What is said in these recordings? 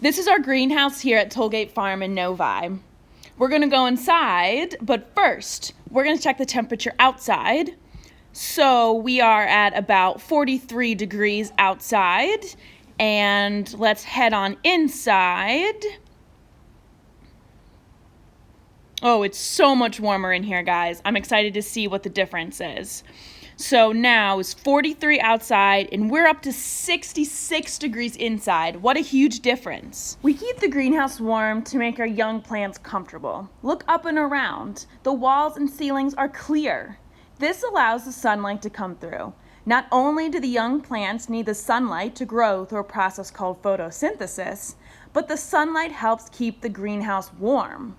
This is our greenhouse here at Tollgate Farm in Novi. We're going to go inside, but first, we're going to check the temperature outside. So we are at about 43 degrees outside, and let's head on inside. Oh, it's so much warmer in here, guys. I'm excited to see what the difference is. So now it's 43 outside and we're up to 66 degrees inside. What a huge difference. We keep the greenhouse warm to make our young plants comfortable. Look up and around. The walls and ceilings are clear. This allows the sunlight to come through. Not only do the young plants need the sunlight to grow through a process called photosynthesis, but the sunlight helps keep the greenhouse warm.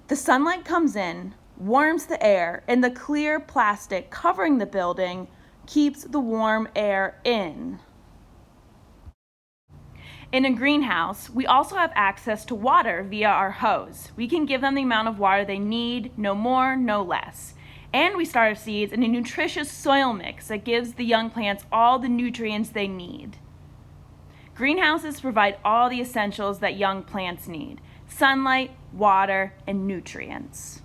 The sunlight comes in, warms the air, and the clear plastic covering the building keeps the warm air in. In a greenhouse, we also have access to water via our hose. We can give them the amount of water they need, no more, no less. And we start our seeds in a nutritious soil mix that gives the young plants all the nutrients they need. Greenhouses provide all the essentials that young plants need: sunlight, water, and nutrients.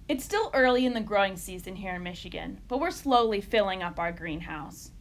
It's still early in the growing season here in Michigan, but we're slowly filling up our greenhouse.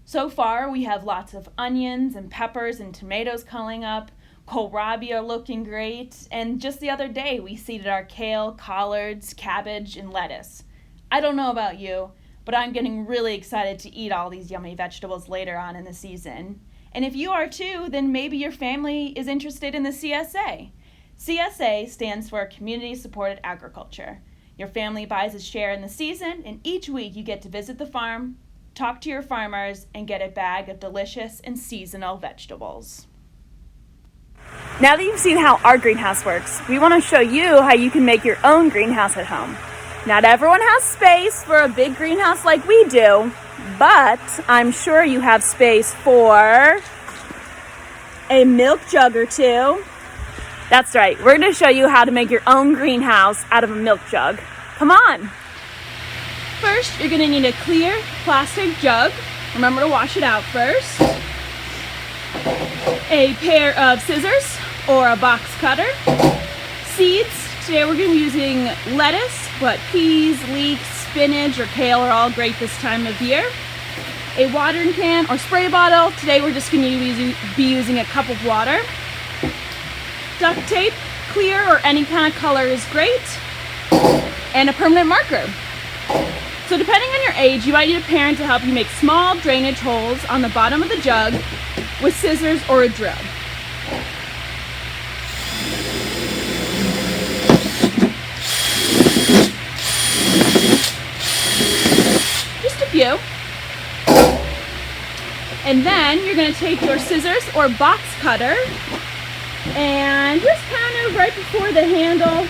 So far, we have lots of onions and peppers and tomatoes coming up. Kohlrabi are looking great, and just the other day we seeded our kale, collards, cabbage, and lettuce. I don't know about you, but I'm getting really excited to eat all these yummy vegetables later on in the season. And if you are too, then maybe your family is interested in the CSA. CSA stands for Community Supported Agriculture. Your family buys a share in the season, and each week you get to visit the farm, talk to your farmers, and get a bag of delicious and seasonal vegetables. Now that you've seen how our greenhouse works, we want to show you how you can make your own greenhouse at home. Not everyone has space for a big greenhouse like we do, but I'm sure you have space for a milk jug or two. That's right, we're going to show you how to make your own greenhouse out of a milk jug. Come on! First, you're going to need a clear plastic jug. Remember to wash it out first. A pair of scissors or a box cutter. Seeds. Today we're going to be using lettuce, but peas, leeks, spinach, or kale are all great this time of year. A watering can or spray bottle. Today we're just going to be using a cup of water. Duct tape, clear or any kind of color is great. And a permanent marker. So depending on your age, you might need a parent to help you make small drainage holes on the bottom of the jug with scissors or a drill. Just a few. And then you're going to take your scissors or box cutter and just kind of right before the handle,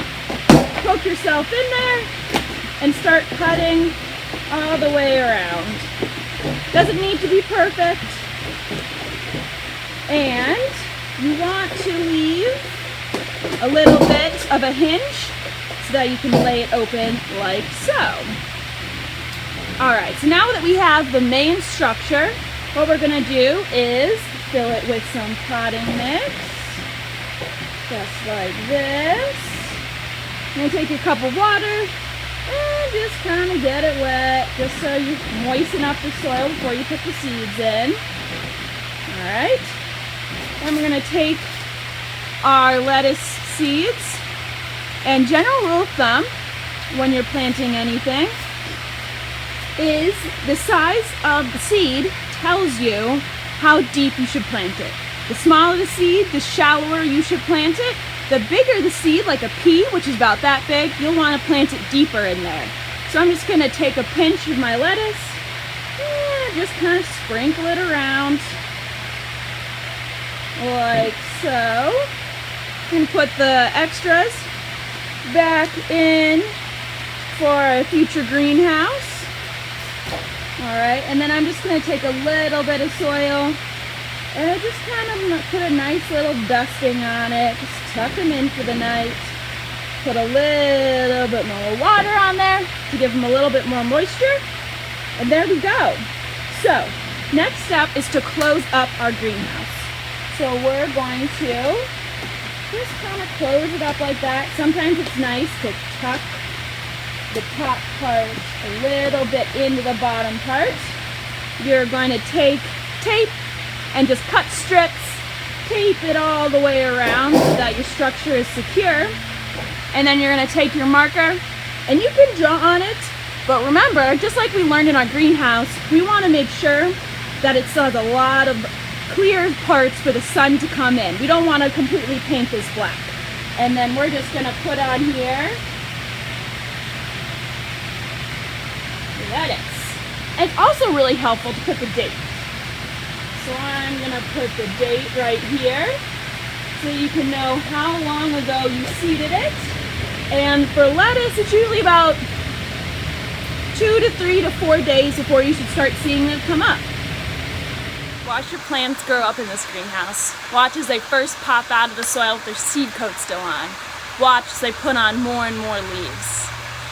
poke yourself in there and start cutting all the way around. Doesn't need to be perfect. And you want to leave a little bit of a hinge so that you can lay it open like so. Alright, so now that we have the main structure, what we're going to do is fill it with some potting mix. Just like this. You're going to take your cup of water and just kind of get it wet, just so you moisten up the soil before you put the seeds in. Alright. Then we're going to take our lettuce seeds. And general rule of thumb, when you're planting anything, is the size of the seed tells you how deep you should plant it. The smaller the seed, the shallower you should plant it. The bigger the seed, like a pea, which is about that big, you'll want to plant it deeper in there. So I'm just going to take a pinch of my lettuce and just kind of sprinkle it around like so. And put the extras back in for a future greenhouse. Alright, and then I'm just going to take a little bit of soil and just kind of put a nice little dusting on it. Just tuck them in for the night. Put a little bit more water on there to give them a little bit more moisture. And there we go. So, next step is to close up our greenhouse. So we're going to just kind of close it up like that. Sometimes it's nice to tuck the top part a little bit into the bottom part. You're going to take tape and just cut strips, tape it all the way around so that your structure is secure. And then you're going to take your marker and you can draw on it. But remember, just like we learned in our greenhouse, we want to make sure that it still has a lot of clear parts for the sun to come in. We don't want to completely paint this black. And then we're just going to put on here. That is. And it's also really helpful to put the date. So I'm going to put the date right here so you can know how long ago you seeded it. And for lettuce, it's usually about 2 to 3 to 4 days before you should start seeing them come up. Watch your plants grow up in this greenhouse. Watch as they first pop out of the soil with their seed coat still on. Watch as they put on more and more leaves.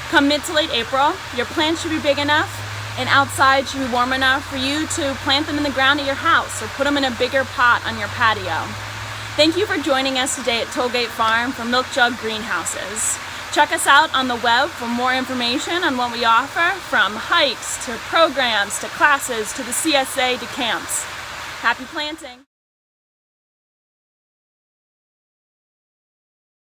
Come mid to late April, your plants should be big enough and outside should be warm enough for you to plant them in the ground at your house or put them in a bigger pot on your patio. Thank you for joining us today at Tollgate Farm for Milk Jug Greenhouses. Check us out on the web for more information on what we offer, from hikes to programs to classes to the CSA to camps. Happy planting!